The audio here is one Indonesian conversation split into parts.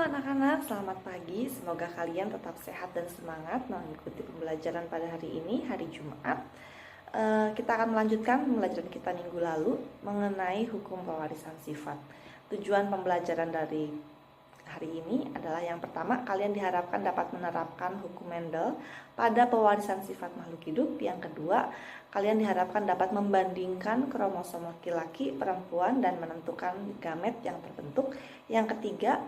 anak-anak, selamat pagi. Semoga kalian tetap sehat dan semangat mengikuti pembelajaran pada hari ini, hari Jumat. Kita akan melanjutkan pembelajaran kita minggu lalu mengenai hukum pewarisan sifat. Tujuan pembelajaran dari hari ini adalah yang pertama, kalian diharapkan dapat menerapkan hukum Mendel pada pewarisan sifat makhluk hidup. Yang kedua, kalian diharapkan dapat membandingkan kromosom laki-laki, perempuan, dan menentukan gamet yang terbentuk. Yang ketiga,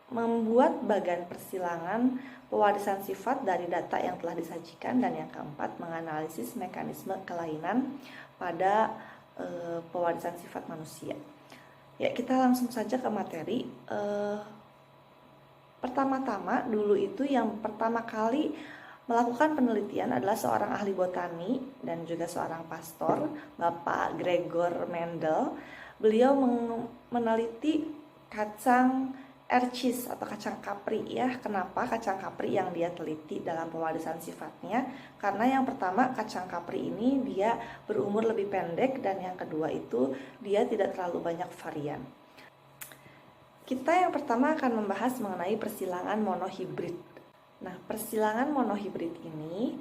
membuat bagan persilangan pewarisan sifat dari data yang telah disajikan. Dan yang keempat, menganalisis mekanisme kelainan pada pewarisan sifat manusia. Ya, kita langsung saja ke materi. Pertama-tama dulu itu yang pertama kali melakukan penelitian adalah seorang ahli botani dan juga seorang pastor, Bapak Gregor Mendel. Beliau meneliti kacang ercis atau kacang kapri ya. Kenapa kacang kapri yang dia teliti dalam pewarisan sifatnya? Karena yang pertama, kacang kapri ini dia berumur lebih pendek, dan yang kedua itu dia tidak terlalu banyak varian. Kita yang pertama akan membahas mengenai persilangan monohibrid. Nah, persilangan monohibrid ini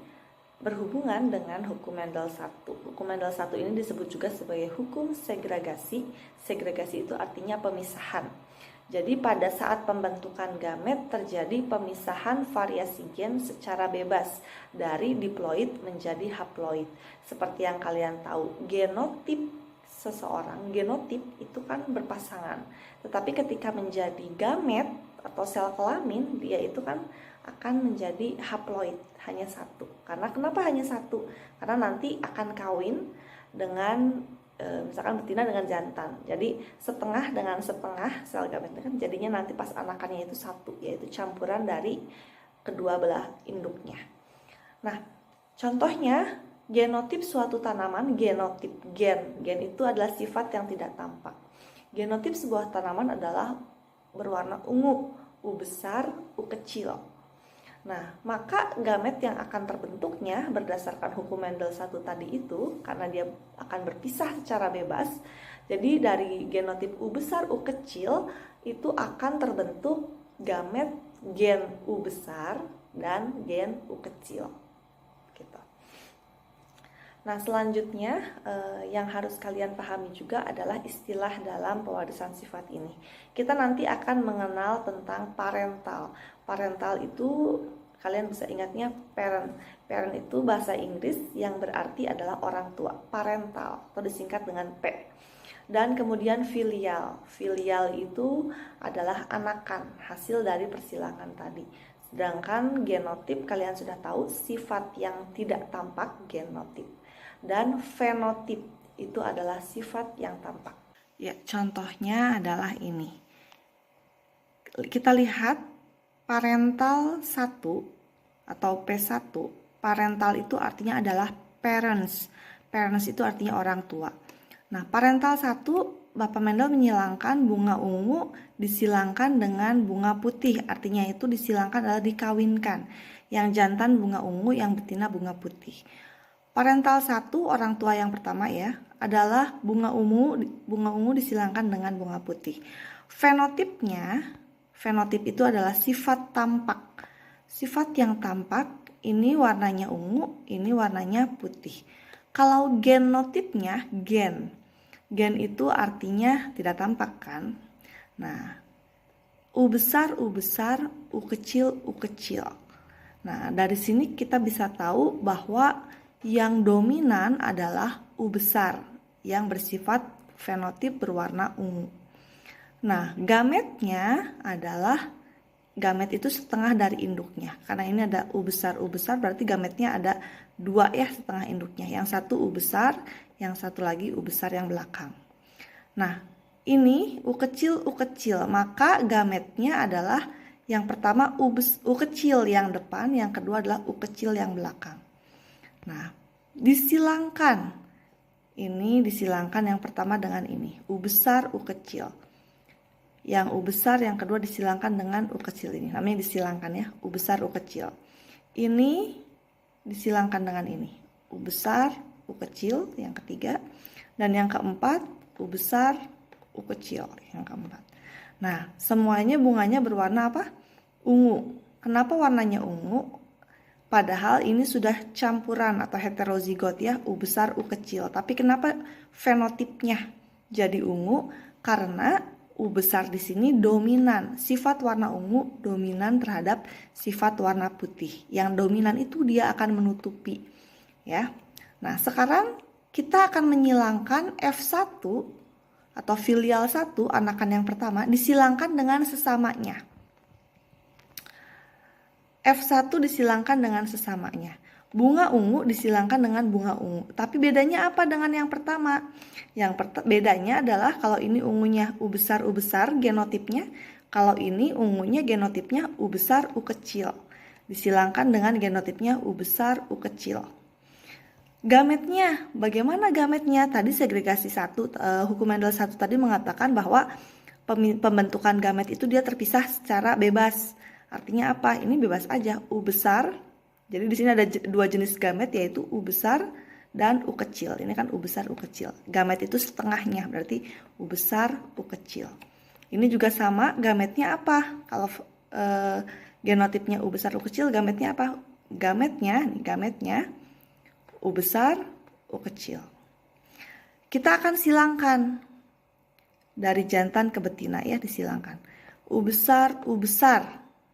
berhubungan dengan hukum Mendel 1. Hukum Mendel 1 ini disebut juga sebagai hukum segregasi. Segregasi itu artinya pemisahan. Jadi pada saat pembentukan gamet terjadi pemisahan variasi gen secara bebas dari diploid menjadi haploid. Seperti yang kalian tahu, genotip seseorang, genotip itu kan berpasangan. Tetapi ketika menjadi gamet atau sel kelamin, dia itu kan akan menjadi haploid, hanya satu. Karena kenapa hanya satu? Karena nanti akan kawin dengan misalkan betina dengan jantan. Jadi setengah dengan setengah sel gametnya kan jadinya nanti pas anakannya itu satu, yaitu campuran dari kedua belah induknya. Nah, contohnya genotip suatu tanaman, genotip gen. Gen itu adalah sifat yang tidak tampak. Genotip sebuah tanaman adalah berwarna ungu, U besar, U kecil. Nah, maka gamet yang akan terbentuknya berdasarkan hukum Mendel 1 tadi itu, karena dia akan berpisah secara bebas, jadi dari genotip U besar, U kecil, itu akan terbentuk gamet gen U besar dan gen U kecil. Gitu. Nah, selanjutnya yang harus kalian pahami juga adalah istilah dalam pewarisan sifat ini. Kita nanti akan mengenal tentang parental. Parental itu kalian bisa ingatnya parent. Parent itu bahasa Inggris yang berarti adalah orang tua. Parental atau disingkat dengan P. Dan kemudian filial. Filial itu adalah anakan, hasil dari persilangan tadi. Sedangkan genotip kalian sudah tahu, sifat yang tidak tampak, genotip. Dan fenotip itu adalah sifat yang tampak. Ya, contohnya adalah ini. Kita lihat parental 1 atau P1. Parental itu artinya adalah parents. Parents itu artinya orang tua. Nah, parental 1, Bapak Mendel menyilangkan bunga ungu disilangkan dengan bunga putih. Artinya itu disilangkan adalah dikawinkan. Yang jantan bunga ungu, yang betina bunga putih. Parental 1, orang tua yang pertama ya, adalah bunga ungu disilangkan dengan bunga putih. Fenotipnya, fenotip itu adalah sifat tampak. Sifat yang tampak, ini warnanya ungu, ini warnanya putih. Kalau genotipnya, gen itu artinya tidak tampak kan. Nah, U besar, U kecil. Nah, dari sini kita bisa tahu bahwa yang dominan adalah U besar yang bersifat fenotip berwarna ungu. Nah, gametnya adalah gamet itu setengah dari induknya. Karena ini ada U besar berarti gametnya ada 2 ya setengah induknya. Yang satu U besar, yang satu lagi U besar yang belakang. Nah, ini U kecil, maka gametnya adalah yang pertama U kecil yang depan, yang kedua adalah U kecil yang belakang. Nah, disilangkan. Ini disilangkan yang pertama dengan ini, U besar, U kecil. Yang U besar, yang kedua disilangkan dengan U kecil ini. Namanya disilangkan ya, U besar, U kecil. Ini disilangkan dengan ini, U besar, U kecil yang ketiga. Dan yang keempat, U besar, U kecil yang keempat. Nah, semuanya bunganya berwarna apa? Ungu. Kenapa warnanya ungu? Padahal ini sudah campuran atau heterozigot ya, U besar, U kecil. Tapi kenapa fenotipnya jadi ungu? Karena U besar di sini dominan. Sifat warna ungu dominan terhadap sifat warna putih. Yang dominan itu dia akan menutupi. Ya. Nah, sekarang kita akan menyilangkan F1 atau filial 1, anakan yang pertama, disilangkan dengan sesamanya. F1 disilangkan dengan sesamanya. Bunga ungu disilangkan dengan bunga ungu. Tapi bedanya apa dengan yang pertama? Bedanya adalah kalau ini ungunya U besar genotipnya. Kalau ini ungunya genotipnya U besar U kecil. Disilangkan dengan genotipnya U besar U kecil. Gametnya, bagaimana gametnya? Tadi segregasi 1, hukum Mendel 1 tadi mengatakan bahwa pembentukan gamet itu dia terpisah secara bebas. Artinya apa? Ini bebas aja, U besar. Jadi di sini ada dua jenis gamet, yaitu U besar dan U kecil. Ini kan U besar, U kecil. Gamet itu setengahnya, berarti U besar, U kecil. Ini juga sama, gametnya apa? Kalau genotipnya U besar, U kecil, gametnya apa? Gametnya U besar, U kecil. Kita akan silangkan dari jantan ke betina ya, disilangkan. U besar,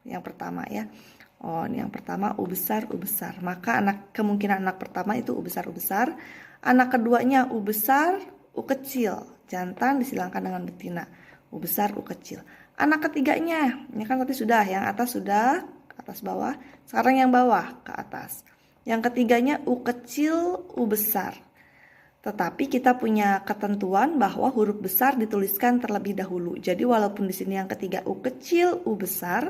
yang pertama ya. Oh, ini yang pertama U besar. Maka kemungkinan anak pertama itu U besar. Anak keduanya U besar, U kecil. Jantan disilangkan dengan betina. U besar, U kecil. Anak ketiganya, ini kan tadi sudah, yang atas sudah, atas bawah. Sekarang yang bawah ke atas. Yang ketiganya U kecil, U besar. Tetapi kita punya ketentuan bahwa huruf besar dituliskan terlebih dahulu. Jadi walaupun di sini yang ketiga U kecil, U besar,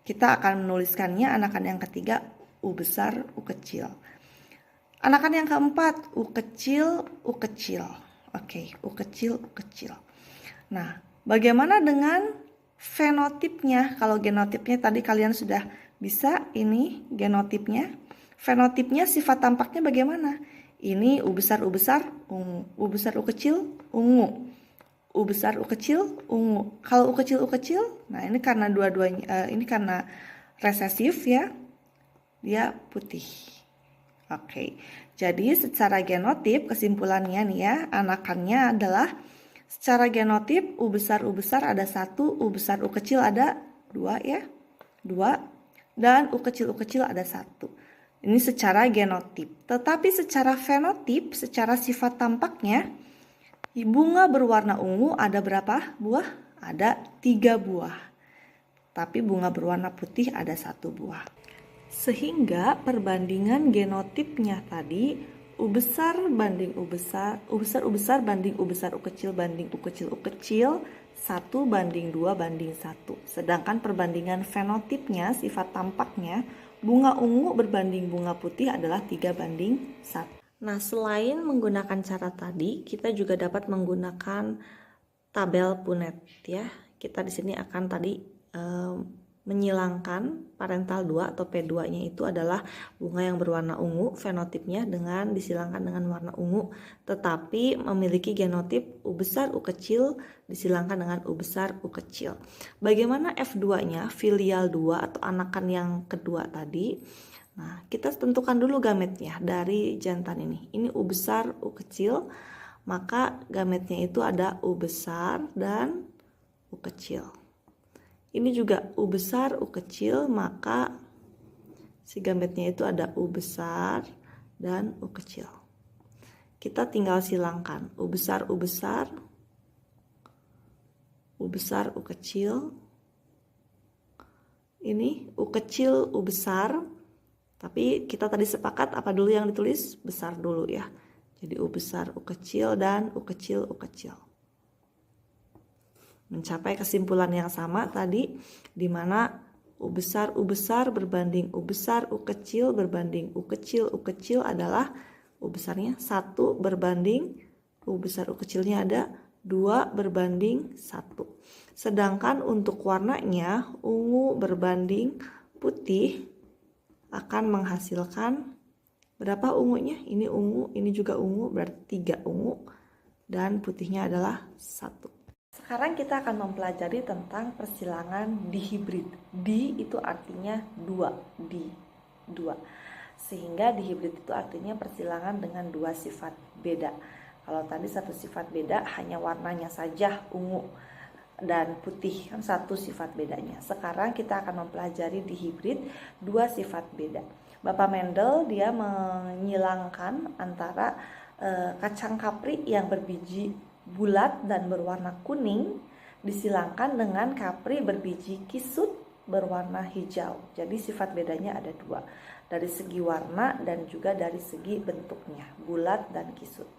kita akan menuliskannya anakan yang ketiga U besar, U kecil. Anakan yang keempat U kecil, U kecil. Oke, U kecil, U kecil. Nah, bagaimana dengan fenotipnya? Kalau genotipnya tadi kalian sudah bisa, ini genotipnya. Fenotipnya sifat tampaknya bagaimana? Ini U besar, ungu. U besar, U kecil, ungu. U besar, U kecil, ungu. Kalau U kecil, nah ini karena dua-duanya, ini karena resesif ya, dia putih. Oke, jadi secara genotip kesimpulannya nih ya, anakannya adalah secara genotip U besar ada 1, U besar, U kecil ada 2 ya, 2, dan U kecil ada 1. Ini secara genotip. Tetapi secara fenotip, secara sifat tampaknya, bunga berwarna ungu ada berapa buah? Ada 3 buah. Tapi bunga berwarna putih ada 1 buah. Sehingga perbandingan genotipnya tadi U besar banding U besar, U besar banding U besar, U kecil banding U kecil, 1 banding 2 banding 1. Sedangkan perbandingan fenotipnya, sifat tampaknya, bunga ungu berbanding bunga putih adalah 3 banding 1. Nah, selain menggunakan cara tadi, kita juga dapat menggunakan tabel Punnett ya. Kita di sini akan tadi menyilangkan parental 2 atau P2-nya itu adalah bunga yang berwarna ungu, fenotipnya dengan disilangkan dengan warna ungu, tetapi memiliki genotip U besar, U kecil, disilangkan dengan U besar, U kecil. Bagaimana F2-nya, filial 2 atau anakan yang kedua tadi? Nah, kita tentukan dulu gametnya dari jantan ini. Ini U besar, U kecil, maka gametnya itu ada U besar dan U kecil. Ini juga U besar, U kecil, maka si gametnya itu ada U besar dan U kecil. Kita tinggal silangkan U besar, U besar, U besar, U kecil. Ini U kecil, U besar. Tapi kita tadi sepakat apa dulu yang ditulis? Besar dulu ya. Jadi U besar, U kecil, dan U kecil, U kecil. Mencapai kesimpulan yang sama tadi, di mana U besar berbanding U besar, U kecil berbanding U kecil adalah U besarnya 1 berbanding U besar, U kecilnya ada 2 berbanding 1. Sedangkan untuk warnanya ungu berbanding putih akan menghasilkan berapa ungunya? Ini ungu, ini juga ungu, berarti 3 ungu, dan putihnya adalah 1. Sekarang kita akan mempelajari tentang persilangan dihibrid. Di itu artinya dua, dua. Sehingga dihibrid itu artinya persilangan dengan dua sifat beda. Kalau tadi satu sifat beda hanya warnanya saja, ungu dan putih, kan satu sifat bedanya. Sekarang kita akan mempelajari dihibrid dua sifat beda. Bapak Mendel dia menyilangkan antara kacang kapri yang berbiji bulat dan berwarna kuning disilangkan dengan kapri berbiji kisut berwarna hijau. Jadi sifat bedanya ada dua, dari segi warna dan juga dari segi bentuknya, bulat dan kisut.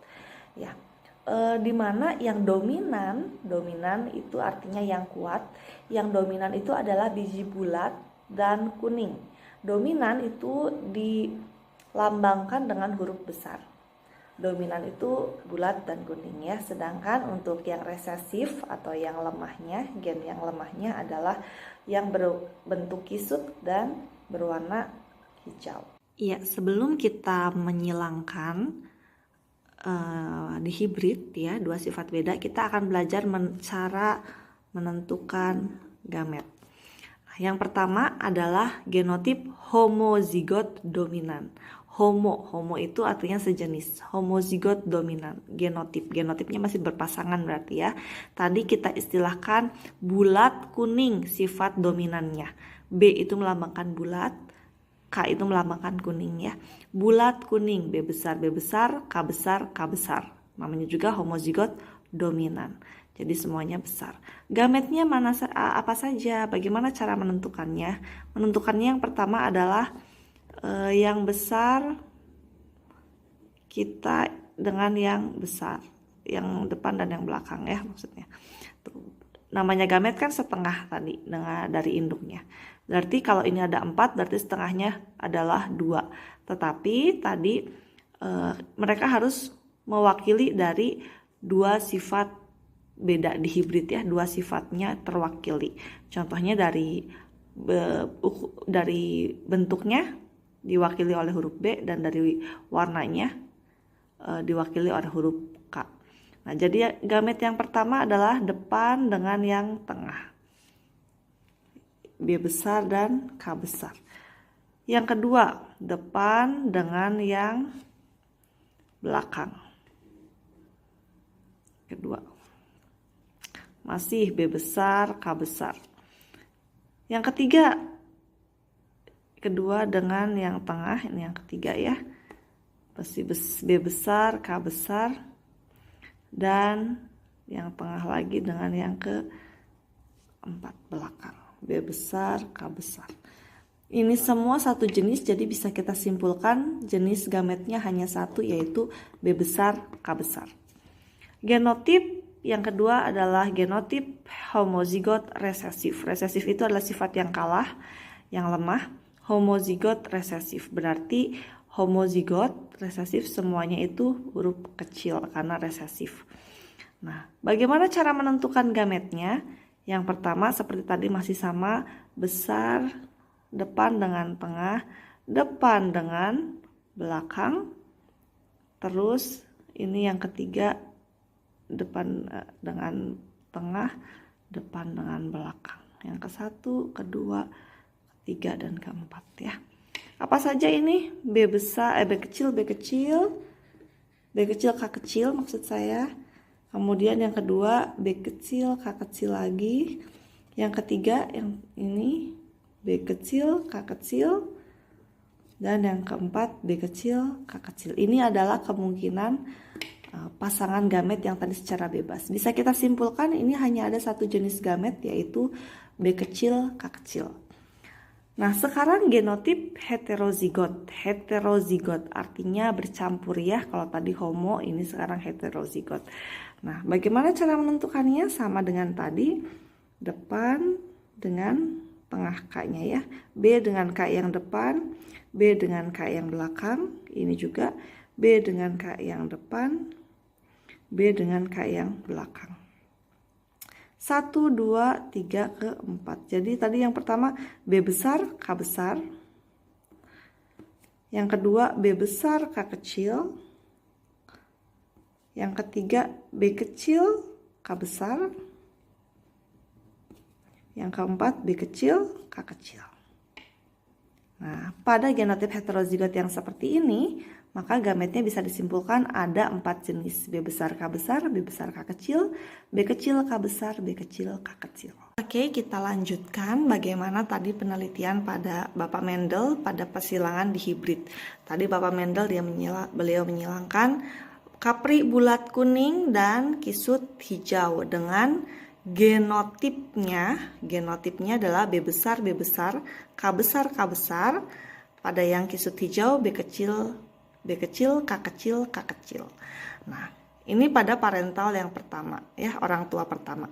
Ya, dimana yang dominan itu artinya yang kuat. Yang dominan itu adalah biji bulat dan kuning. Dominan itu dilambangkan dengan huruf besar. Dominan itu bulat dan kuning ya. Sedangkan untuk yang resesif atau yang lemahnya, gen yang lemahnya adalah yang berbentuk kisut dan berwarna hijau. Iya, sebelum kita menyilangkan dihibrid ya, dua sifat beda, kita akan belajar cara menentukan gamet. Yang pertama adalah genotip homozigot dominan. Homo itu artinya sejenis, homozigot dominan, genotipnya masih berpasangan berarti ya. Tadi kita istilahkan bulat kuning sifat dominannya. B itu melambangkan bulat, K itu melambangkan kuning ya. Bulat kuning, B besar, K besar. Namanya juga homozigot dominan. Jadi semuanya besar. Gametnya apa saja? Bagaimana cara menentukannya? Menentukannya yang pertama adalah yang besar kita dengan yang besar, yang depan dan yang belakang ya maksudnya. Namanya gamet kan setengah tadi dari induknya. Berarti kalau ini ada 4 berarti setengahnya adalah 2. Tetapi tadi mereka harus mewakili dari dua sifat beda di hibrid ya, dua sifatnya terwakili. Contohnya dari bentuknya diwakili oleh huruf B dan dari warnanya diwakili oleh huruf K. Nah, jadi gamet yang pertama adalah depan dengan yang tengah. B besar dan K besar. Yang kedua, depan dengan yang belakang. Kedua. Masih B besar, K besar. Yang ketiga, kedua dengan yang tengah, ini yang ketiga ya. Pasti B besar, K besar. Dan yang tengah lagi dengan yang keempat belakang. B besar, K besar. Ini semua satu jenis, jadi bisa kita simpulkan jenis gametnya hanya satu, yaitu B besar, K besar. Genotip yang kedua adalah genotip homozigot resesif. Resesif itu adalah sifat yang kalah, yang lemah. Homozigot resesif berarti homozigot resesif semuanya itu huruf kecil karena resesif. Nah, bagaimana cara menentukan gametnya? Yang pertama seperti tadi masih sama, besar depan dengan tengah, depan dengan belakang. Terus ini yang ketiga, depan dengan tengah, depan dengan belakang. Yang ke-1, kedua, ketiga, dan keempat ya. Apa saja ini? B besar, B kecil, B kecil, K kecil maksud saya. Kemudian yang kedua B kecil, K kecil lagi. Yang ketiga yang ini B kecil, K kecil. Dan yang keempat B kecil, K kecil. Ini adalah kemungkinan pasangan gamet yang tadi secara bebas. Bisa kita simpulkan ini hanya ada satu jenis gamet, yaitu B kecil, K kecil. Nah, sekarang genotip heterozigot. Heterozigot artinya bercampur ya. Kalau tadi homo, ini sekarang heterozigot. Nah, bagaimana cara menentukannya? Sama dengan tadi, depan dengan tengah K-nya ya. B dengan K yang depan, B dengan K yang belakang. Ini juga B dengan K yang depan, B dengan K yang belakang. 1, 2, 3, ke 4. Jadi tadi yang pertama B besar, K besar. Yang kedua B besar, K kecil. Yang ketiga B kecil, K besar. Yang keempat, B kecil, K kecil. Nah, pada genotip heterozigot yang seperti ini, maka gametnya bisa disimpulkan ada 4 jenis. B besar, K besar, B besar, K kecil, B kecil, K besar, B kecil, K kecil. Oke, kita lanjutkan bagaimana tadi penelitian pada Bapak Mendel pada persilangan di hibrid. Tadi Bapak Mendel beliau menyilangkan kapri bulat kuning dan kisut hijau dengan genotipnya adalah B besar, K besar, K besar. Pada yang kisut hijau B kecil, K kecil, K kecil. Nah, ini pada parental yang pertama ya, orang tua pertama.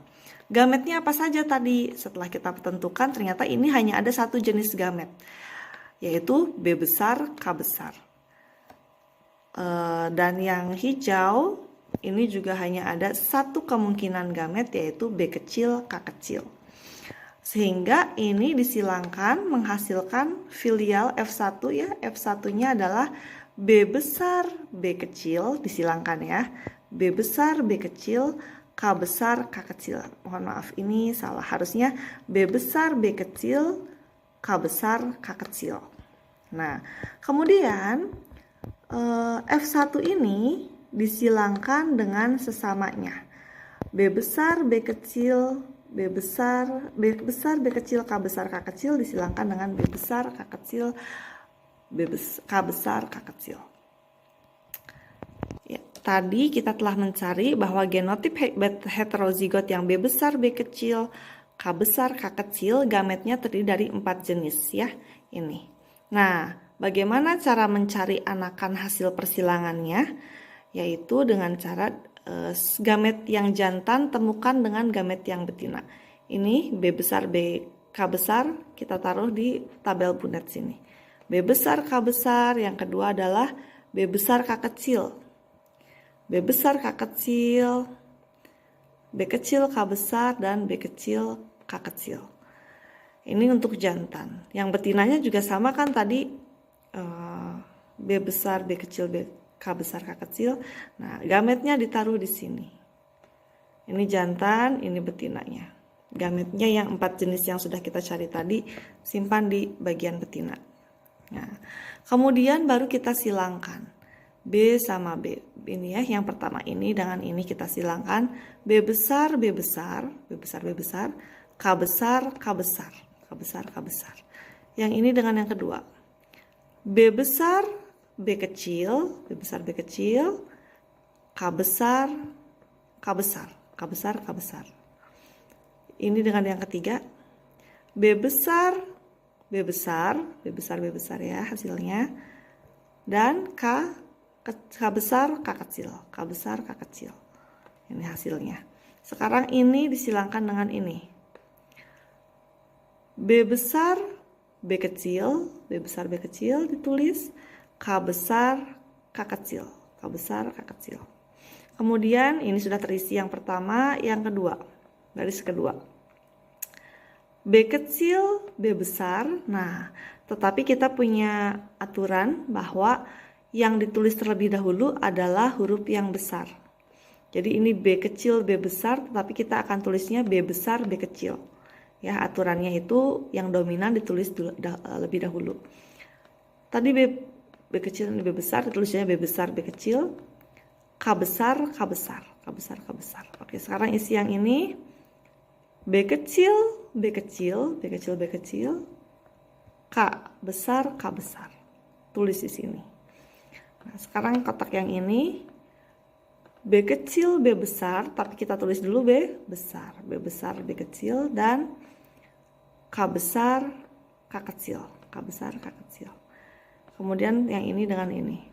Gametnya apa saja tadi? Setelah kita tentukan ternyata ini hanya ada satu jenis gamet, yaitu B besar, K besar. Dan yang hijau ini juga hanya ada satu kemungkinan gamet, yaitu B kecil, K kecil. Sehingga ini disilangkan menghasilkan filial F1 ya. F1-nya adalah B besar, B kecil, disilangkan ya. B besar, B kecil, K besar, K kecil. Mohon maaf, ini salah. Harusnya B besar, B kecil, K besar, K kecil. Nah, kemudian F1 ini disilangkan dengan sesamanya. B besar, B kecil, B besar, B besar, B kecil, K besar, K kecil disilangkan dengan B besar, K kecil, K besar, K kecil. Ya, tadi kita telah mencari bahwa genotip heterozigot yang B besar, B kecil, K besar, K kecil gametnya terdiri dari 4 jenis ya. Ini. Nah, bagaimana cara mencari anakan hasil persilangannya? Yaitu dengan cara gamet yang jantan temukan dengan gamet yang betina. Ini B besar, K besar kita taruh di tabel Punnett sini. B besar, K besar, yang kedua adalah B besar, K kecil. B besar, K kecil, B kecil, K besar, dan B kecil, K kecil. Ini untuk jantan. Yang betinanya juga sama kan tadi, B besar, B kecil, K besar, K kecil. Nah, gametnya ditaruh di sini. Ini jantan, ini betinanya. Gametnya yang 4 jenis yang sudah kita cari tadi, simpan di bagian betina. Nah, kemudian baru kita silangkan. B sama B. Ini ya, yang pertama ini dengan ini kita silangkan. B besar, B besar, B besar, B besar, K besar, K besar, K besar, K besar. Yang ini dengan yang kedua. B besar, B kecil, B besar, B kecil, K besar, K besar, K besar, K besar. Ini dengan yang ketiga, B besar, B besar, B besar, B besar ya hasilnya. Dan K besar, K kecil, K besar, K kecil. Ini hasilnya. Sekarang ini disilangkan dengan ini. B besar, B kecil, B besar, B kecil ditulis. K besar, K kecil, K besar, K kecil. Kemudian ini sudah terisi yang pertama, yang kedua, garis kedua. B kecil, B besar. Nah, tetapi kita punya aturan bahwa yang ditulis terlebih dahulu adalah huruf yang besar. Jadi ini B kecil, B besar, tetapi kita akan tulisnya B besar, B kecil. Ya, aturannya itu yang dominan ditulis lebih dahulu. Tadi B kecil, B besar, ditulisnya B besar, B kecil, K besar, K besar, K besar, K besar. Oke, sekarang isi yang ini. B kecil, B kecil, B kecil, B kecil, K besar, K besar. Tulis di sini. Nah, sekarang kotak yang ini. B kecil, B besar, tapi kita tulis dulu B besar, B besar, B kecil, dan K besar, K kecil, K besar, K kecil. Kemudian yang ini dengan ini.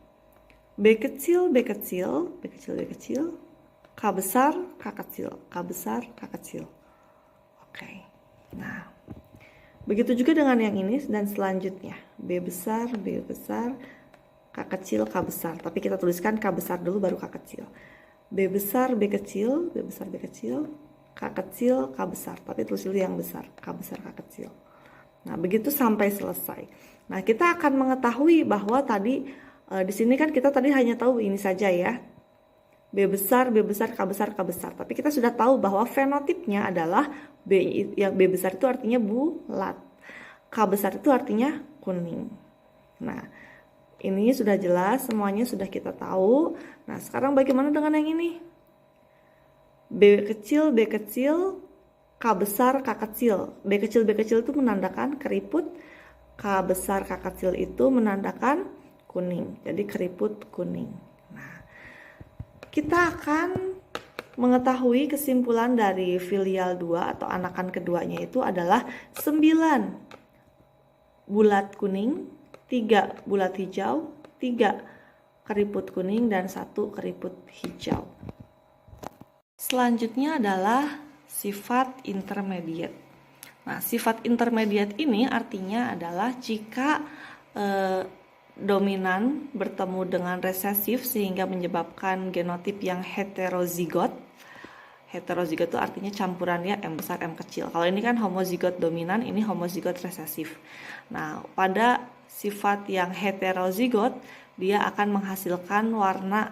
B kecil, B kecil, B kecil, B kecil, K besar, K kecil, K besar, K kecil. Oke. Nah, begitu juga dengan yang ini dan selanjutnya. B besar, B besar, K kecil, K besar. Tapi kita tuliskan K besar dulu baru K kecil. B besar, B kecil, B besar, B kecil, K kecil, K besar. Tapi tulis dulu yang besar, K besar, K kecil. Nah, begitu sampai selesai. Nah, kita akan mengetahui bahwa tadi di sini kan kita tadi hanya tahu ini saja ya. B besar, B besar, K besar, K besar. Tapi kita sudah tahu bahwa fenotipnya adalah B, yang B besar itu artinya bulat. K besar itu artinya kuning. Nah, ini sudah jelas, semuanya sudah kita tahu. Nah, sekarang bagaimana dengan yang ini? B kecil, K besar, K kecil. B kecil itu menandakan keriput. K besar, K kecil itu menandakan kuning. Jadi keriput kuning. Kita akan mengetahui kesimpulan dari filial 2 atau anakan keduanya itu adalah 9 bulat kuning, 3 bulat hijau, 3 keriput kuning, dan 1 keriput hijau. Selanjutnya adalah sifat intermediate. Nah, sifat intermediate ini artinya adalah jika dominan bertemu dengan resesif sehingga menyebabkan genotip yang heterozigot. Heterozigot itu artinya campuran ya, M besar M kecil. Kalau ini kan homozigot dominan, ini homozigot resesif. Nah, pada sifat yang heterozigot dia akan menghasilkan warna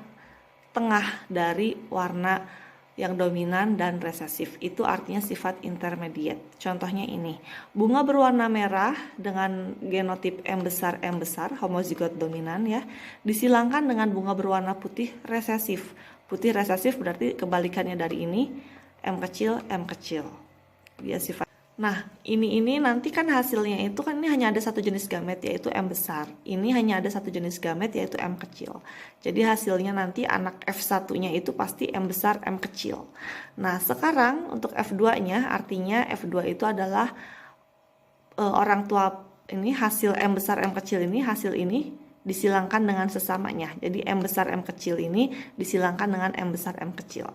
tengah dari warna yang dominan dan resesif. Itu artinya sifat intermediate. Contohnya ini, bunga berwarna merah dengan genotip M besar, homozigot dominan ya, disilangkan dengan bunga berwarna putih resesif. Putih resesif berarti kebalikannya dari ini, M kecil. Dia sifat. Nah, ini nanti kan hasilnya itu kan ini hanya ada satu jenis gamet yaitu M besar. Ini hanya ada satu jenis gamet yaitu M kecil. Jadi hasilnya nanti anak F1-nya itu pasti M besar M kecil. Nah, sekarang untuk F2-nya artinya F2 itu adalah orang tua ini hasil M besar M kecil ini, hasil ini disilangkan dengan sesamanya. Jadi M besar M kecil ini disilangkan dengan M besar M kecil.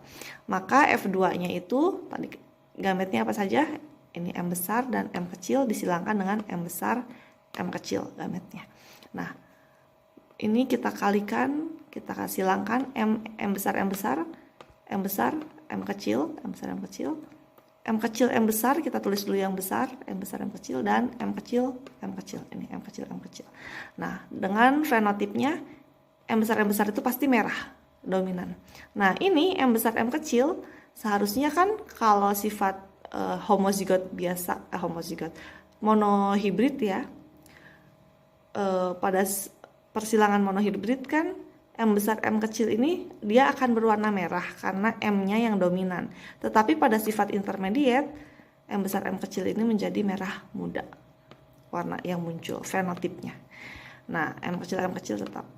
Maka F2-nya itu tadi gametnya apa saja? Ini M besar dan M kecil disilangkan dengan M besar M kecil gametnya. Nah, ini kita kalikan, kita silangkan M besar M besar, M besar M kecil, M besar M kecil, M kecil M besar, kita tulis dulu yang besar, M besar M kecil, dan M kecil M kecil. Ini M kecil M kecil. Nah, dengan fenotipnya M besar itu pasti merah dominan. Nah, ini M besar M kecil seharusnya kan kalau sifat homozigot biasa, homozigot monohibrid ya, pada persilangan monohibrid kan M besar M kecil ini dia akan berwarna merah karena M-nya yang dominan. Tetapi pada sifat intermediate M besar M kecil ini menjadi merah muda warna yang muncul fenotipnya. Nah, M kecil tetap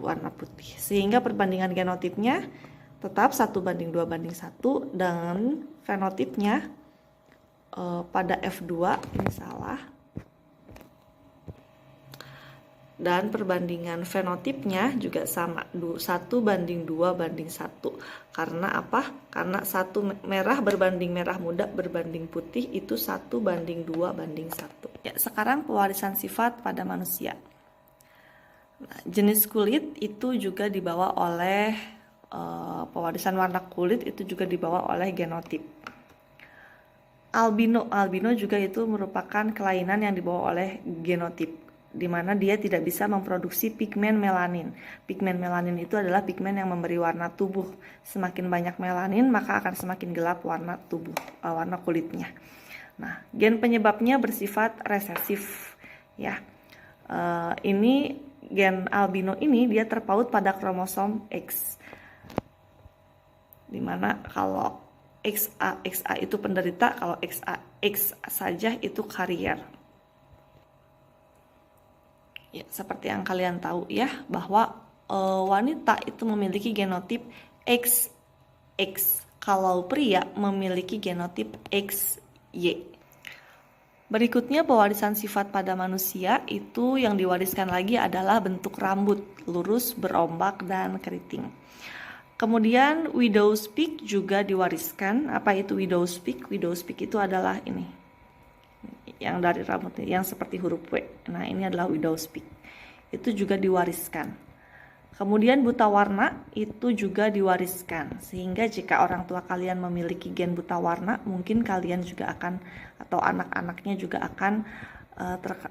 warna putih. Sehingga perbandingan genotipnya tetap 1:2:1 dan fenotipnya pada F2 ini salah, dan perbandingan fenotipnya juga sama 1:2:1. Karena apa? Karena satu merah berbanding merah muda berbanding putih itu 1:2:1. Ya, sekarang pewarisan sifat pada manusia. Nah, jenis kulit itu juga dibawa oleh pewarisan warna kulit itu juga dibawa oleh genotip. Albino juga itu merupakan kelainan yang dibawa oleh genotip, di mana dia tidak bisa memproduksi pigmen melanin. Pigmen melanin itu adalah pigmen yang memberi warna tubuh. Semakin banyak melanin, maka akan semakin gelap warna tubuh, warna kulitnya. Nah, gen penyebabnya bersifat resesif, ya. Ini gen albino ini dia terpaut pada kromosom X, di mana kalau XA itu penderita, kalau X saja itu karier. Ya, seperti yang kalian tahu ya, bahwa wanita itu memiliki genotip XX, kalau pria memiliki genotip XY. Berikutnya pewarisan sifat pada manusia itu yang diwariskan lagi adalah bentuk rambut, lurus, berombak, dan keriting. Kemudian widow's peak juga diwariskan. Apa itu widow's peak? Widow's peak itu adalah ini, yang dari rambut yang seperti huruf W. Nah, ini adalah widow's peak. Itu juga diwariskan. Kemudian buta warna itu juga diwariskan. Sehingga jika orang tua kalian memiliki gen buta warna, mungkin kalian juga akan, atau anak-anaknya juga akan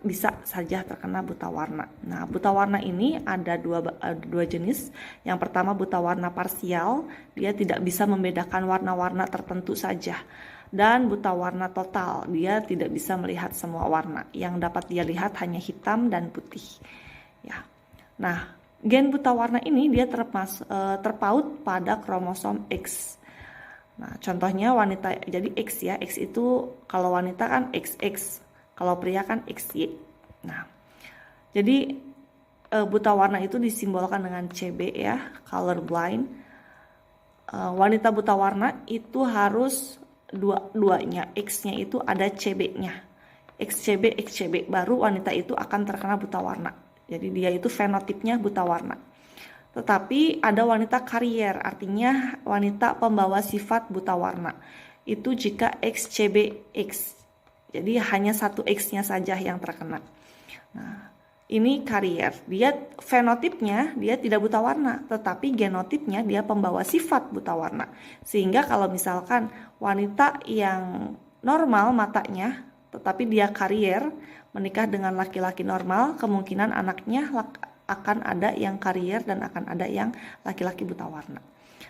bisa saja terkena buta warna. Nah, buta warna ini ada dua jenis. Yang pertama buta warna parsial, dia tidak bisa membedakan warna-warna tertentu saja. Dan buta warna total, dia tidak bisa melihat semua warna. Yang dapat dia lihat hanya hitam dan putih. Ya. Nah, gen buta warna ini dia terpaut pada kromosom X. Nah, contohnya wanita, jadi X ya, X itu kalau wanita kan XX. Kalau pria kan XY. Nah, jadi buta warna itu disimbolkan dengan CB ya, color blind. Wanita buta warna itu harus dua-duanya, X-nya itu ada CB-nya. XCB, baru wanita itu akan terkena buta warna. Jadi dia itu fenotipnya buta warna. Tetapi ada wanita karier, artinya wanita pembawa sifat buta warna. Itu jika XCBX. Jadi hanya satu X-nya saja yang terkena. Nah, ini karier. Dia fenotipnya dia tidak buta warna, tetapi genotipnya dia pembawa sifat buta warna. Sehingga kalau misalkan wanita yang normal matanya, tetapi dia karier, menikah dengan laki-laki normal, kemungkinan anaknya akan ada yang karier dan akan ada yang laki-laki buta warna.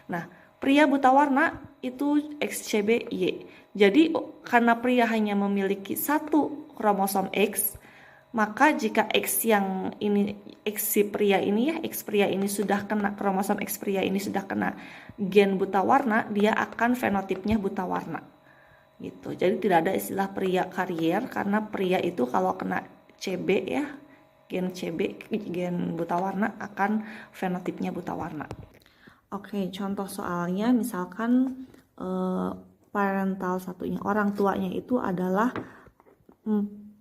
Nah, pria buta warna itu XCBY. Jadi karena pria hanya memiliki satu kromosom X, maka jika X yang ini, X si pria ini ya, X pria ini sudah kena, kromosom X pria ini sudah kena gen buta warna, dia akan fenotipnya buta warna. Gitu. Jadi tidak ada istilah pria karier, karena pria itu kalau kena CB ya, gen CB, gen buta warna, akan fenotipnya buta warna. Oke, contoh soalnya misalkan parental satunya, orang tuanya itu adalah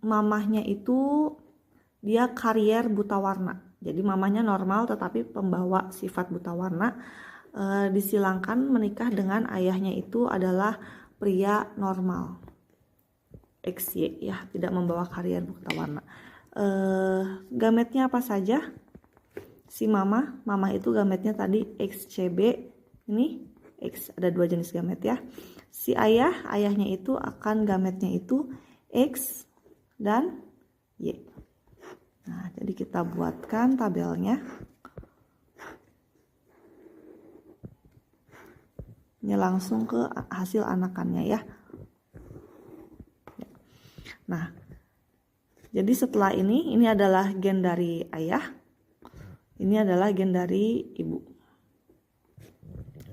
mamahnya itu dia karier buta warna. Jadi mamahnya normal tetapi pembawa sifat buta warna, disilangkan menikah dengan ayahnya itu adalah pria normal. XY ya, tidak membawa karier buta warna. Gametnya apa saja? Si mama itu gametnya tadi XCB, ini X, ada dua jenis gamet ya. Si ayahnya itu akan gametnya itu X dan Y. Nah, jadi kita buatkan tabelnya. Ini langsung ke hasil anakannya ya. Nah, jadi setelah ini adalah gen dari ayah. Ini adalah gen dari ibu.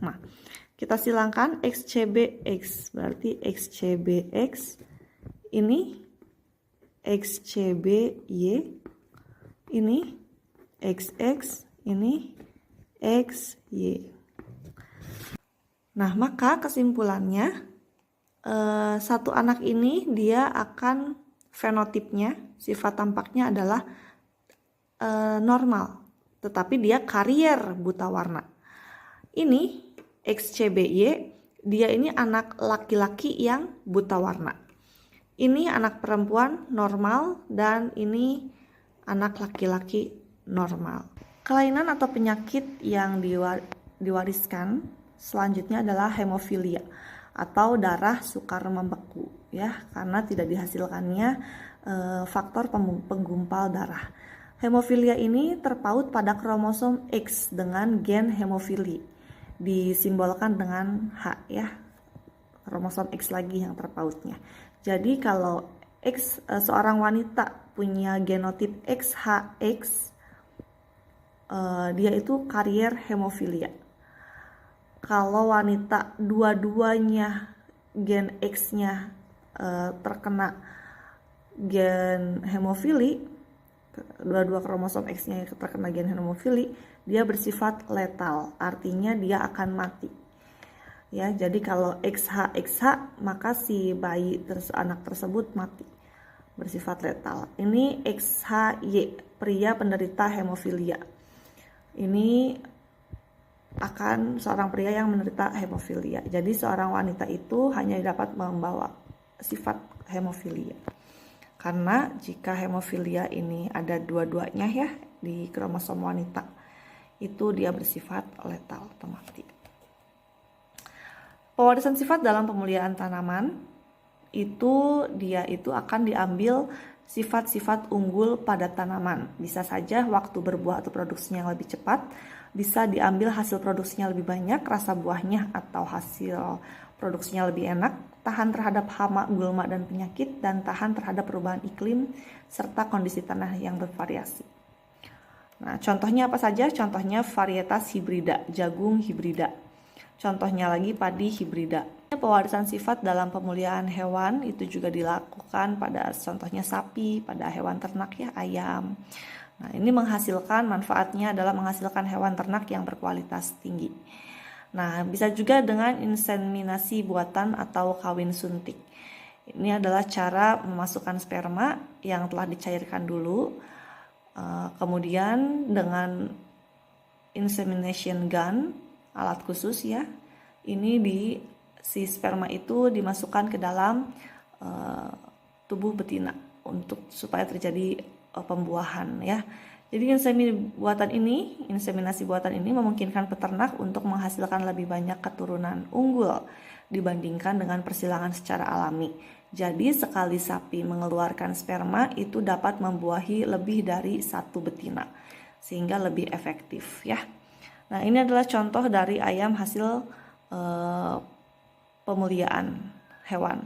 Nah, kita silangkan XCBX, berarti XCBX ini XCBY, ini XX, ini XY. Nah, maka kesimpulannya satu anak ini dia akan fenotipnya, sifat tampaknya adalah normal, tetapi dia karier buta warna. Ini XCBY, dia ini anak laki-laki yang buta warna. Ini anak perempuan normal dan ini anak laki-laki normal. Kelainan atau penyakit yang diwariskan selanjutnya adalah hemofilia atau darah sukar membeku ya, karena tidak dihasilkannya faktor penggumpal darah. Hemofilia ini terpaut pada kromosom X dengan gen hemofili, disimbolkan dengan H ya, kromosom X lagi yang terpautnya. Jadi kalau seorang wanita punya genotip XX, dia itu karier hemofilia. Kalau wanita dua-duanya gen X-nya terkena gen hemofili, dua-dua kromosom X-nya terkena gen hemofili, dia bersifat letal, artinya dia akan mati. Ya, jadi kalau XH maka si bayi anak tersebut mati, bersifat letal. Ini XHY, pria penderita hemofilia. Ini akan seorang pria yang menderita hemofilia. Jadi seorang wanita itu hanya dapat membawa sifat hemofilia. Karena jika hemofilia ini ada dua-duanya ya di kromosom wanita, itu dia bersifat letal atau mati. Pewarisan sifat dalam pemuliaan tanaman dia itu akan diambil sifat-sifat unggul pada tanaman. Bisa saja waktu berbuah atau produksinya yang lebih cepat, bisa diambil hasil produksinya lebih banyak, rasa buahnya atau hasil produksinya lebih enak, tahan terhadap hama, gulma, dan penyakit, dan tahan terhadap perubahan iklim serta kondisi tanah yang bervariasi. Nah, contohnya apa saja? Contohnya varietas hibrida, jagung hibrida. Contohnya lagi padi hibrida. Pewarisan sifat dalam pemulihan hewan itu juga dilakukan pada contohnya sapi, pada hewan ternak ya, ayam. Nah, ini menghasilkan, manfaatnya adalah menghasilkan hewan ternak yang berkualitas tinggi. Nah, bisa juga dengan inseminasi buatan atau kawin suntik. Ini adalah cara memasukkan sperma yang telah dicairkan dulu. Kemudian dengan insemination gun, alat khusus ya, ini si sperma itu dimasukkan ke dalam tubuh betina supaya terjadi pembuahan ya. Jadi inseminasi buatan ini memungkinkan peternak untuk menghasilkan lebih banyak keturunan unggul dibandingkan dengan persilangan secara alami. Jadi sekali sapi mengeluarkan sperma itu dapat membuahi lebih dari satu betina sehingga lebih efektif ya. Nah, ini adalah contoh dari ayam hasil pemuliaan hewan.